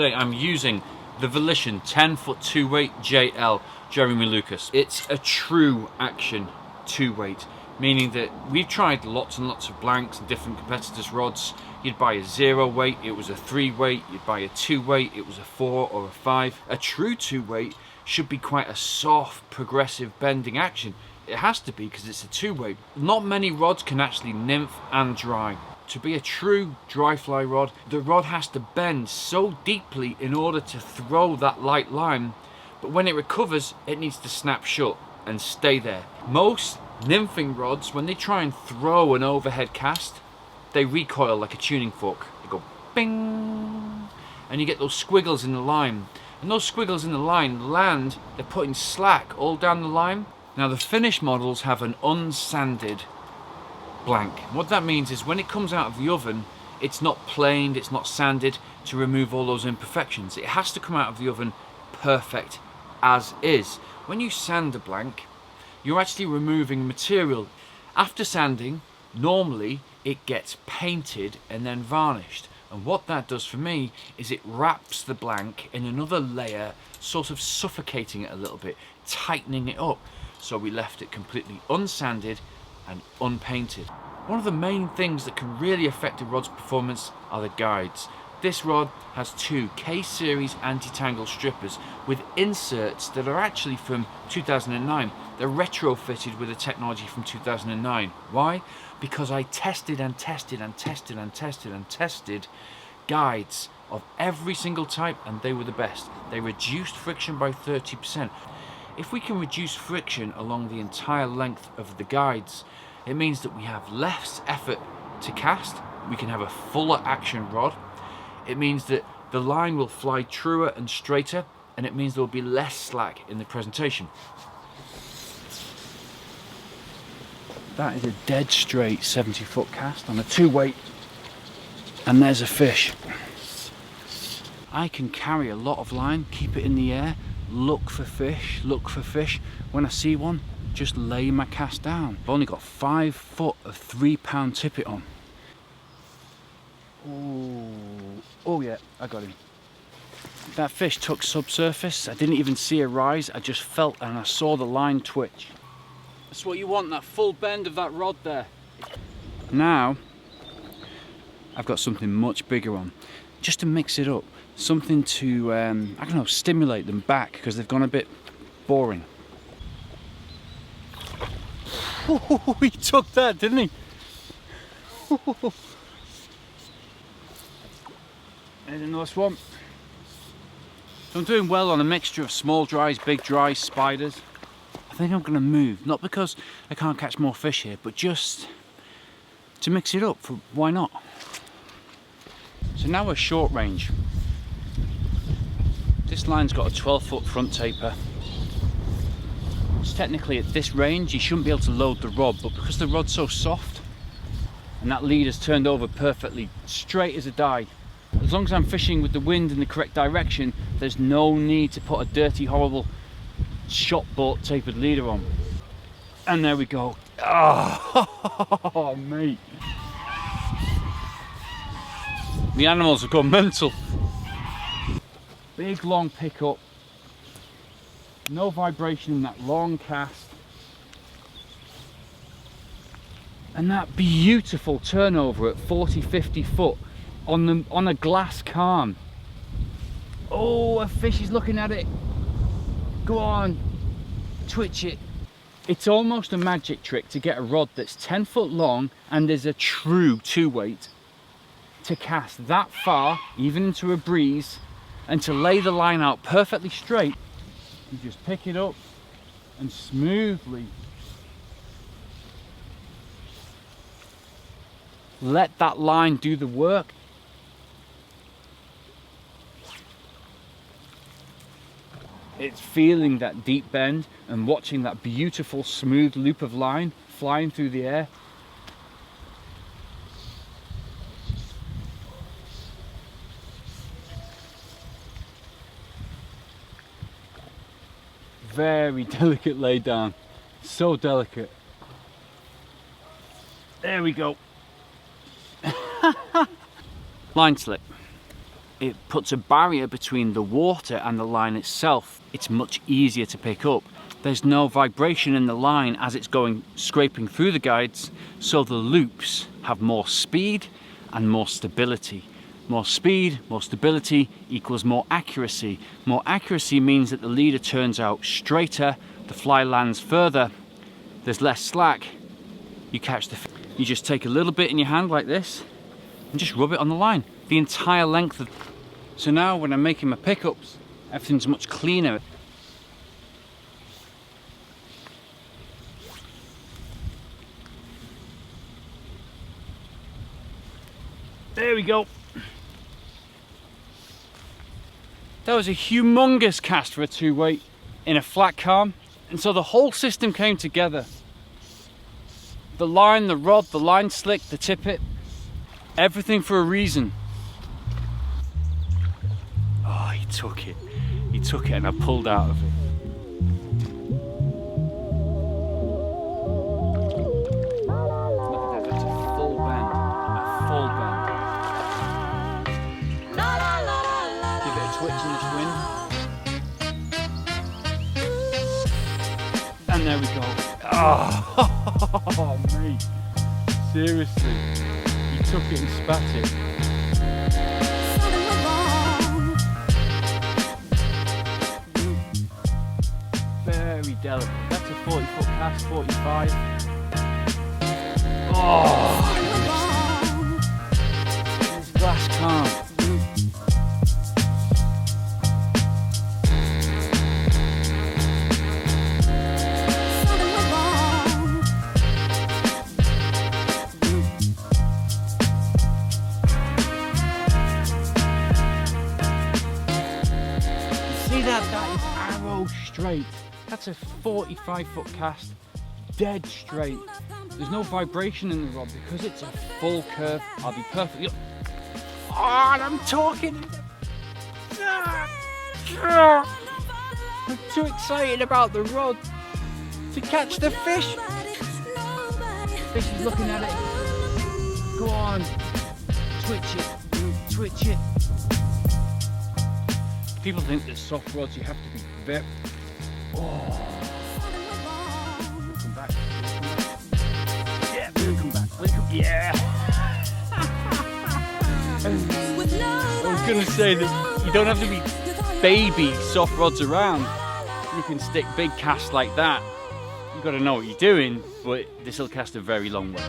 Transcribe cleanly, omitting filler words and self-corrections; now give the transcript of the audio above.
today I'm using the Volition 10-foot 2-weight JL Jeremy Lucas. It's a true action 2-weight, meaning that we've tried lots and lots of blanks and different competitors' rods. You'd buy a 0-weight, it was a 3-weight. You'd buy a 2-weight, it was a 4 or a 5. A true 2-weight should be quite a soft, progressive bending action. It has to be because it's a 2-weight. Not many rods can actually nymph and dry. To be a true dry fly rod, the rod has to bend so deeply in order to throw that light line, but when it recovers, it needs to snap shut and stay there. Most nymphing rods, when they try and throw an overhead cast, they recoil like a tuning fork. They go bing, and you get those squiggles in the line. And those squiggles in the line land, they're putting slack all down the line. Now the finished models have an unsanded blank. What that means is when it comes out of the oven, it's not planed, it's not sanded to remove all those imperfections. It has to come out of the oven perfect as is. When you sand a blank, you're actually removing material. After sanding, normally it gets painted and then varnished. And what that does for me is it wraps the blank in another layer, sort of suffocating it a little bit, tightening it up. So we left it completely unsanded and unpainted. One of the main things that can really affect a rod's performance are the guides. This rod has two K-series anti-tangle strippers with inserts that are actually from 2009. They're retrofitted with a technology from 2009. Why? Because I tested and tested and tested and tested and tested guides of every single type, and they were the best. They reduced friction by 30%. If we can reduce friction along the entire length of the guides, it means that we have less effort to cast, we can have a fuller action rod, it means that the line will fly truer and straighter, and it means there will be less slack in the presentation. That is a dead straight 70-foot cast on a 2-weight, and there's a fish. I can carry a lot of line, keep it in the air, look for fish, look for fish. When I see one, just lay my cast down. I've only got 5 foot of 3-pound tippet on. Oh yeah, I got him. That fish took subsurface. I didn't even see a rise. I just felt and I saw the line twitch. That's what you want, that full bend of that rod there. Now, I've got something much bigger on, just to mix it up. Something to, I don't know, stimulate them back because they've gone a bit boring. Oh, he took that, didn't he? There's another swamp. So I'm doing well on a mixture of small dries, big dries, spiders. I think I'm going to move, not because I can't catch more fish here, but just to mix it up, for why not? So now we're short range. This line's got a 12-foot front taper. Technically at this range you shouldn't be able to load the rod, but because the rod's so soft and that lead has turned over perfectly straight as a die, as long as I'm fishing with the wind in the correct direction, there's no need to put a dirty, horrible shot boat tapered leader on. And there we go. Oh mate, the animals have gone mental. Big long pickup. No vibration in that long cast, and that beautiful turnover at 40-50 foot on a glass calm. Oh, a fish is looking at it. Go on, twitch it. It's almost a magic trick to get a rod that's 10 foot long and is a true 2-weight to cast that far, even into a breeze, and to lay the line out perfectly straight. You just pick it up and smoothly let that line do the work. It's feeling that deep bend and watching that beautiful smooth loop of line flying through the air. Very delicate lay down, so delicate. There we go. Line slip. it puts a barrier between the water and the line itself. It's much easier to pick up. There's no vibration in the line as it's going scraping through the guides, so the loops have more speed and more stability. More speed, more stability equals more accuracy. More accuracy means that the leader turns out straighter, the fly lands further, there's less slack, you catch the fish. You just take a little bit in your hand like this and just rub it on the line, the entire length of. So now when I'm making my pickups, everything's much cleaner. There we go. That was a humongous cast for a 2-weight in a flat calm. And so the whole system came together. The line, the rod, the line slick, the tippet, everything for a reason. Oh, he took it. He took it and I pulled out of it. Look at that, that's a full bend. A full bend. Give it a twitch in this wind. And there we go. Oh, mate. Seriously. He took it and spat it. Very delicate. That's a 40-foot cast, 45. Oh, this glass calm. That is arrow straight. That's a 45-foot cast, dead straight. There's no vibration in the rod because it's a full curve. I'll be perfectly. Oh, and I'm talking. I'm too excited about the rod to catch the fish. Fish is looking at it. Go on, twitch it, twitch it. People think that soft rods you have to be very. Oh. We'll come back. Yeah, we'll come back. We'll come. Yeah. I was gonna say that you don't have to be baby soft rods around. You can stick big casts like that. You've got to know what you're doing, but this will cast a very long way.